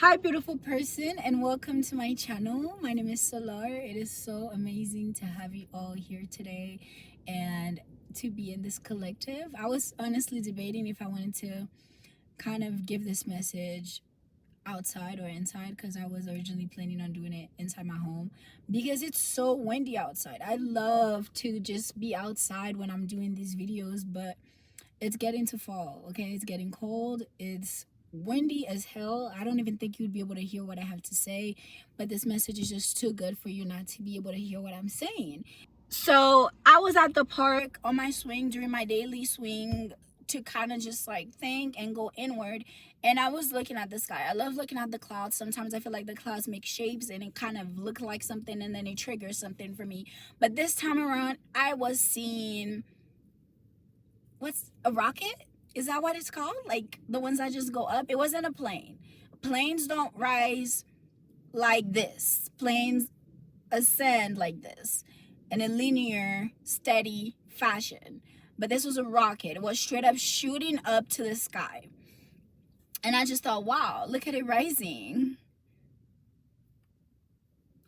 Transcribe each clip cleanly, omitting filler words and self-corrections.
Hi, beautiful person, and welcome to my channel. My name is Solar. It is so amazing to have you all here today and to be in this collective. I was honestly debating if I wanted to kind of give this message outside or inside because I was originally planning on doing it inside my home because it's so windy outside. I love to just be outside when I'm doing these videos, but it's getting to fall. Okay, it's getting cold. It's windy as hell. I don't even think you'd be able to hear what I have to say, but this message is just too good for you not to be able to hear what I'm saying. So I was at the park on my swing during my daily swing to kind of just like think and go inward, and I was looking at the sky. I love looking at the clouds. Sometimes I feel like the clouds make shapes and it kind of look like something, and then it triggers something for me. But this time around I was seeing, what's a rocket? Is that what it's called? Like the ones that just go up? It wasn't a plane. Planes don't rise like this. Planes ascend like this in a linear, steady fashion. But this was a rocket. It was straight up shooting up to the sky. And I just thought, wow, look at it rising.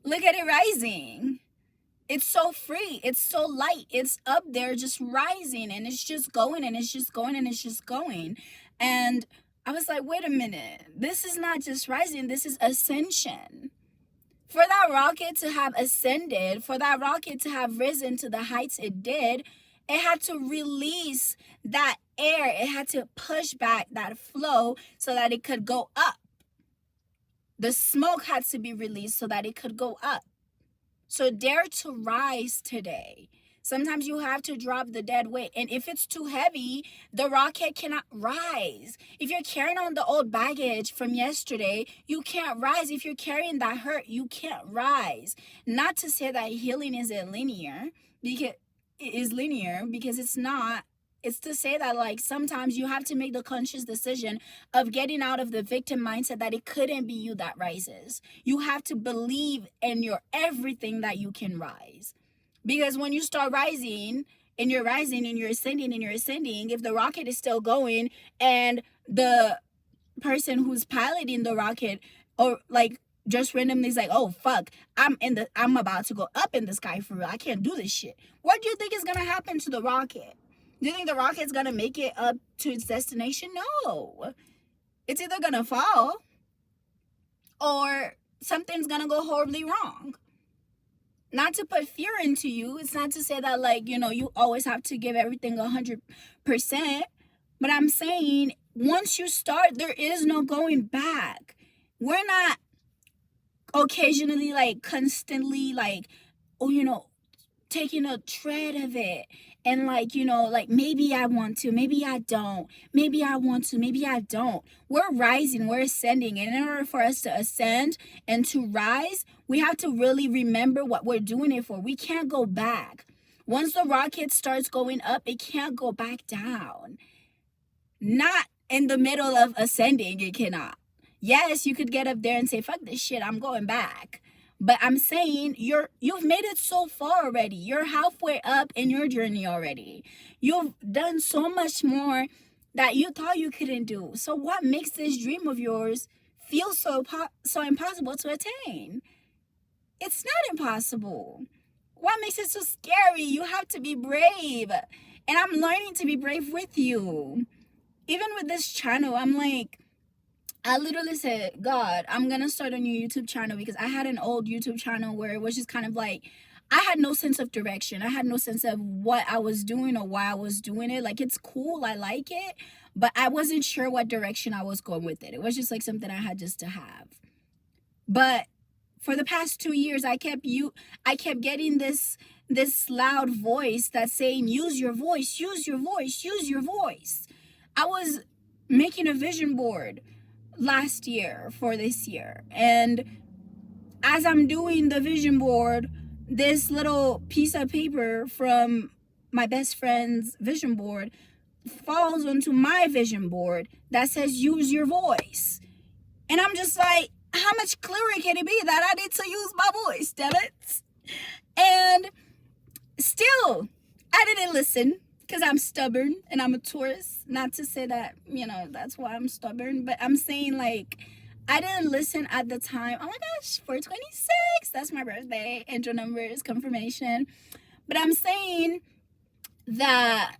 Look at it rising. It's so free, it's so light, it's up there just rising, and it's just going and it's just going and it's just going. And I was like, wait a minute, this is not just rising, this is ascension. For that rocket to have ascended, for that rocket to have risen to the heights it did, it had to release that air, it had to push back that flow so that it could go up. The smoke had to be released so that it could go up. So dare to rise today. Sometimes you have to drop the dead weight. And if it's too heavy, the rocket cannot rise. If you're carrying on the old baggage from yesterday, you can't rise. If you're carrying that hurt, you can't rise. Not to say that healing isn't linear, because it is linear, because it's not. It's to say that like sometimes you have to make the conscious decision of getting out of the victim mindset that it couldn't be you that rises. You have to believe in your everything that you can rise. Because when you start rising and you're rising and you're ascending and you're ascending, if the rocket is still going and the person who's piloting the rocket or like just randomly is like, oh fuck, I'm about to go up in the sky for real. I can't do this shit. What do you think is gonna happen to the rocket? Do you think the rocket's gonna make it up to its destination? No. It's either gonna fall or something's gonna go horribly wrong. Not to put fear into you. It's not to say that like, you always have to give everything 100%. But I'm saying once you start, there is no going back. We're not occasionally like constantly like, oh, taking a tread of it and like, like maybe I want to, maybe I don't, maybe I want to, maybe I don't. We're rising, we're ascending, and in order for us to ascend and to rise, we have to really remember what we're doing it for. We can't go back. Once the rocket starts going up, it can't go back down. Not in the middle of ascending, it cannot. Yes, you could get up there and say, fuck this shit, I'm going back. But I'm saying you've made it so far already. You're halfway up in your journey already. You've done so much more that you thought you couldn't do. So what makes this dream of yours feel so impossible to attain? It's not impossible. What makes it so scary? You have to be brave. And I'm learning to be brave with you. Even with this channel, I'm like, I literally said, God, I'm gonna start a new YouTube channel because I had an old YouTube channel where it was just kind of like, I had no sense of direction. I had no sense of what I was doing or why I was doing it. Like, it's cool, I like it, but I wasn't sure what direction I was going with it. It was just like something I had just to have. But for the past 2 years, I kept getting this loud voice that's saying, use your voice, use your voice, use your voice. I was making a vision board last year for this year, and as I'm doing the vision board, this little piece of paper from my best friend's vision board falls onto my vision board that says use your voice. And I'm just like, how much clearer can it be that I need to use my voice, damn it? And still I didn't listen because I'm stubborn and I'm a Taurus. Not to say that, that's why I'm stubborn, but I'm saying like I didn't listen at the time. Oh my gosh, 426. That's my birthday. Angel numbers, confirmation. But I'm saying that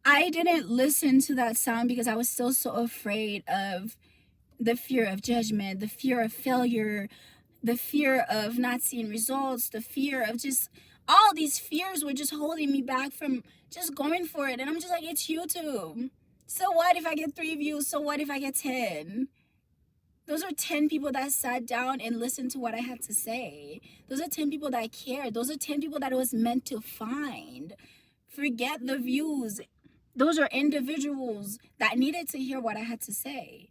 I didn't listen to that sound because I was still so afraid of the fear of judgment, the fear of failure, the fear of not seeing results, the fear of just all these fears were just holding me back from just going for it. And I'm just like, it's YouTube. So what if I get 3 views? So what if I get 10? Those are 10 people that sat down and listened to what I had to say. Those are 10 people that cared. Those are 10 people that it was meant to find. Forget the views. Those are individuals that needed to hear what I had to say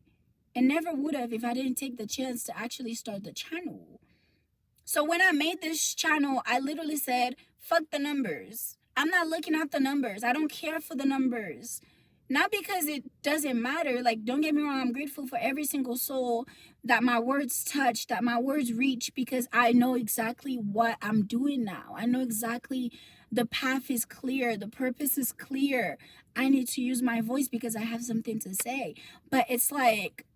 and never would have if I didn't take the chance to actually start the channel. So when I made this channel, I literally said, fuck the numbers. I'm not looking at the numbers. I don't care for the numbers. Not because it doesn't matter. Like, don't get me wrong. I'm grateful for every single soul that my words touch, that my words reach, because I know exactly what I'm doing now. I know exactly the path is clear. The purpose is clear. I need to use my voice because I have something to say. But it's like,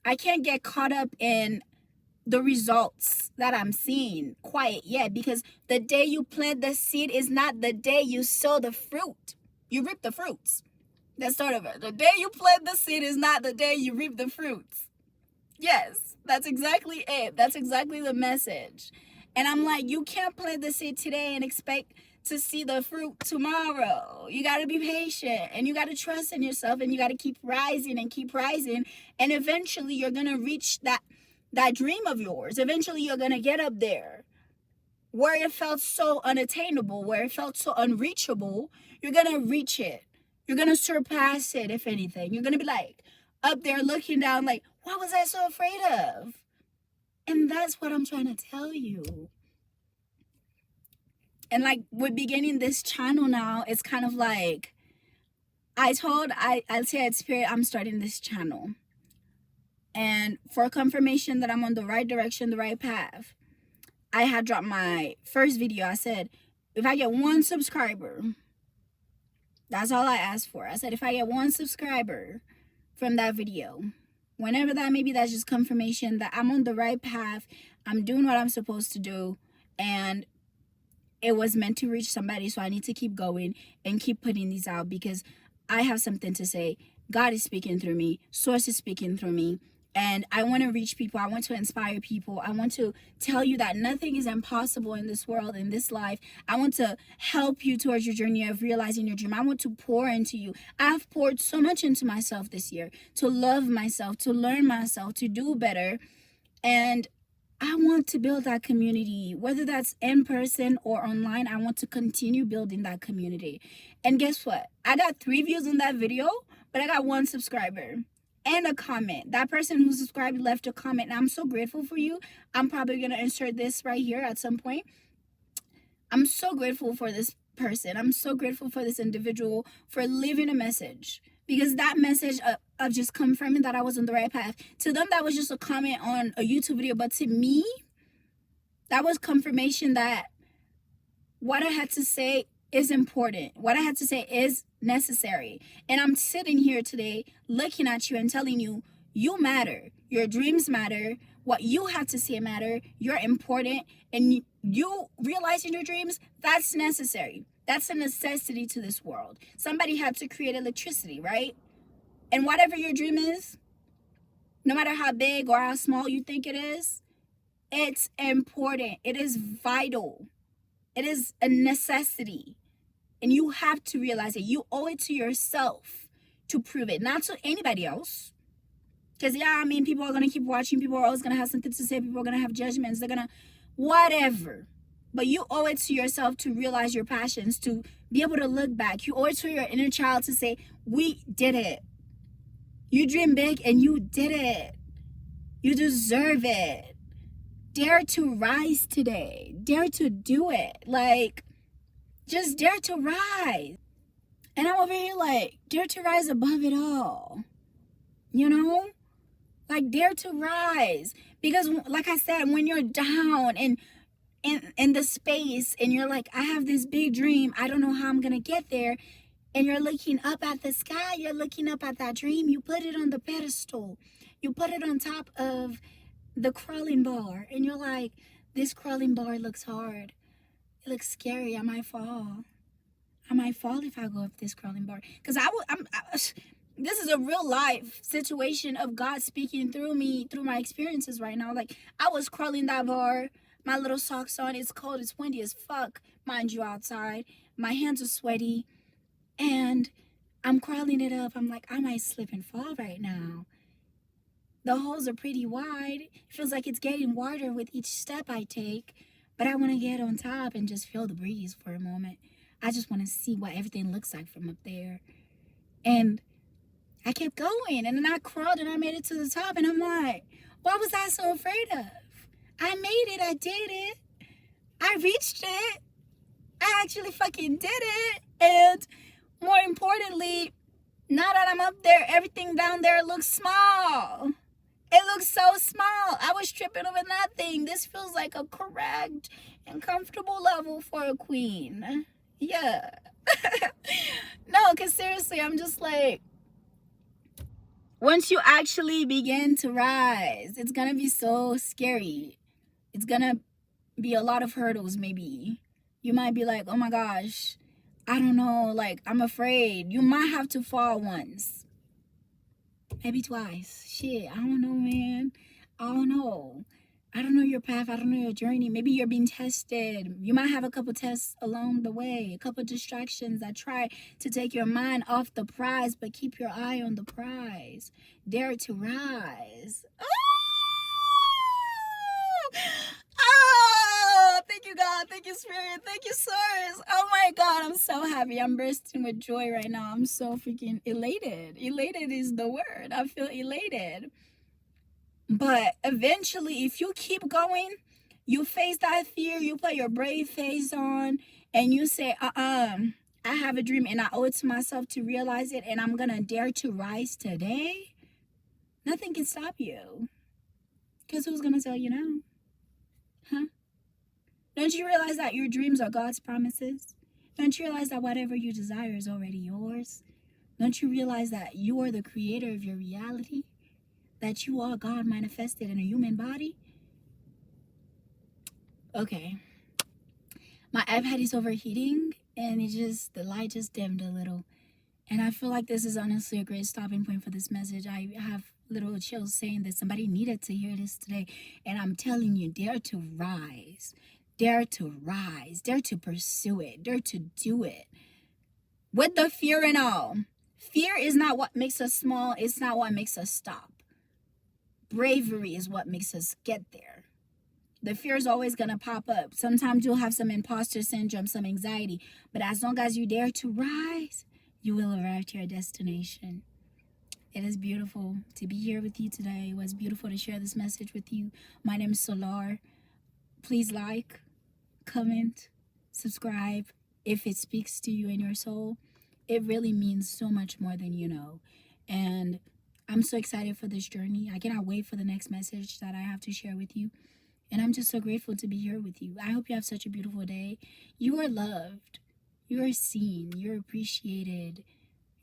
I can't get caught up in the results that I'm seeing quite yet, because the day you plant the seed is not the day you sow the fruit. You reap the fruits. Let's start over. The day you plant the seed is not the day you reap the fruits. Yes, that's exactly it. That's exactly the message. And I'm like, you can't plant the seed today and expect to see the fruit tomorrow. You got to be patient, and you got to trust in yourself, and you got to keep rising and keep rising. And eventually you're going to reach that dream of yours. Eventually you're going to get up there where it felt so unattainable, where it felt so unreachable. You're going to reach it. You're going to surpass it, if anything. You're going to be like up there looking down like, what was I so afraid of? And that's what I'm trying to tell you. And like with beginning this channel now, it's kind of like I said, Spirit, I'm starting this channel. And for confirmation that I'm on the right direction, the right path, I had dropped my first video. I said, if I get 1 subscriber, that's all I asked for. I said, if I get 1 subscriber from that video, whenever that may be, that's just confirmation that I'm on the right path. I'm doing what I'm supposed to do. And it was meant to reach somebody. So I need to keep going and keep putting these out because I have something to say. God is speaking through me. Source is speaking through me. And I want to reach people. I want to inspire people. I want to tell you that nothing is impossible in this world, in this life. I want to help you towards your journey of realizing your dream. I want to pour into you. I've poured so much into myself this year to love myself, to learn myself, to do better. And I want to build that community, whether that's in person or online. I want to continue building that community. And guess what? I got 3 views on that video, but I got 1 subscriber. And a comment. That person who subscribed left a comment, and I'm so grateful for you. I'm probably going to insert this right here at some point. I'm so grateful for this person. I'm so grateful for this individual for leaving a message, because that message of just confirming that I was on the right path, to them that was just a comment on a YouTube video, but to me that was confirmation that what I had to say is important. What I had to say is necessary. And I'm sitting here today looking at you and telling you, you matter. Your dreams matter. What you have to say matter. You're important. And you realizing your dreams, that's necessary. That's a necessity to this world. Somebody had to create electricity, right? And whatever your dream is, no matter how big or how small you think it is, it's important. It is vital. It is a necessity. And you have to realize it. You owe it to yourself to prove it, not to anybody else. Because, yeah, I mean, people are going to keep watching. People are always going to have something to say. People are going to have judgments. They're going to, whatever. But you owe it to yourself to realize your passions, to be able to look back. You owe it to your inner child to say, we did it. You dream big and you did it. You deserve it. Dare to rise today. Dare to do it. Like, just dare to rise. And I'm over here like, dare to rise above it all. You know? Like, dare to rise. Because like I said, when you're down and in the space and you're like, I have this big dream, I don't know how I'm going to get there. And you're looking up at the sky, you're looking up at that dream, you put it on the pedestal. You put it on top of the crawling bar, and you're like, this crawling bar looks hard. It looks scary. I might fall. I might fall if I go up this crawling bar. Because this is a real life situation of God speaking through me, through my experiences right now. Like, I was crawling that bar, my little socks on. It's cold. It's windy as fuck, mind you, outside. My hands are sweaty. And I'm crawling it up. I'm like, I might slip and fall right now. The holes are pretty wide. It feels like it's getting wider with each step I take. But I want to get on top and just feel the breeze for a moment. I just want to see what everything looks like from up there. And I kept going. And then I crawled and I made it to the top. And I'm like, what was I so afraid of? I made it. I did it. I reached it. I actually fucking did it. And more importantly, now that I'm up there, everything down there looks small. It looks so small. I was tripping over nothing. This feels like a correct and comfortable level for a queen. Yeah. No, because seriously, I'm just like, once you actually begin to rise, it's going to be so scary. It's going to be a lot of hurdles, maybe. You might be like, oh my gosh, I don't know, like, I'm afraid. You might have to fall once. Maybe twice. Shit, I don't know, man. I don't know. I don't know your path. I don't know your journey. Maybe you're being tested. You might have a couple tests along the way, a couple distractions that try to take your mind off the prize, but keep your eye on the prize. Dare to rise. Oh, thank you, God. Thank you, Spirit. Thank you, Source. Oh my God, I'm so happy. I'm bursting with joy right now. I'm so freaking elated. Elated is the word. I feel elated. But eventually, if you keep going, you face that fear, you put your brave face on, and you say, I have a dream and I owe it to myself to realize it, and I'm going to dare to rise today. Nothing can stop you. Because who's going to tell you no? Huh? Don't you realize that your dreams are God's promises? Don't you realize that whatever you desire is already yours? Don't you realize that you are the creator of your reality? That you are God manifested in a human body? Okay. My iPad is overheating and the light just dimmed a little. And I feel like this is honestly a great stopping point for this message. I have little chills saying that somebody needed to hear this today. And I'm telling you, dare to rise. Dare to rise. Dare to pursue it. Dare to do it. With the fear and all. Fear is not what makes us small. It's not what makes us stop. Bravery is what makes us get there. The fear is always going to pop up. Sometimes you'll have some imposter syndrome, some anxiety. But as long as you dare to rise, you will arrive to your destination. It is beautiful to be here with you today. It was beautiful to share this message with you. My name is Solar. Please like, comment, subscribe if it speaks to you in your soul. It really means so much more than you know. And I'm so excited for this journey. I cannot wait for the next message that I have to share with you. And I'm just so grateful to be here with you. I hope you have such a beautiful day. You are loved. You are seen. You're appreciated.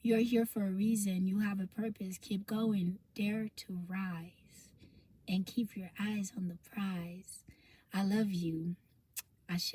You're here for a reason. You have a purpose. Keep going. Dare to rise. And keep your eyes on the prize. I love you. Ashe.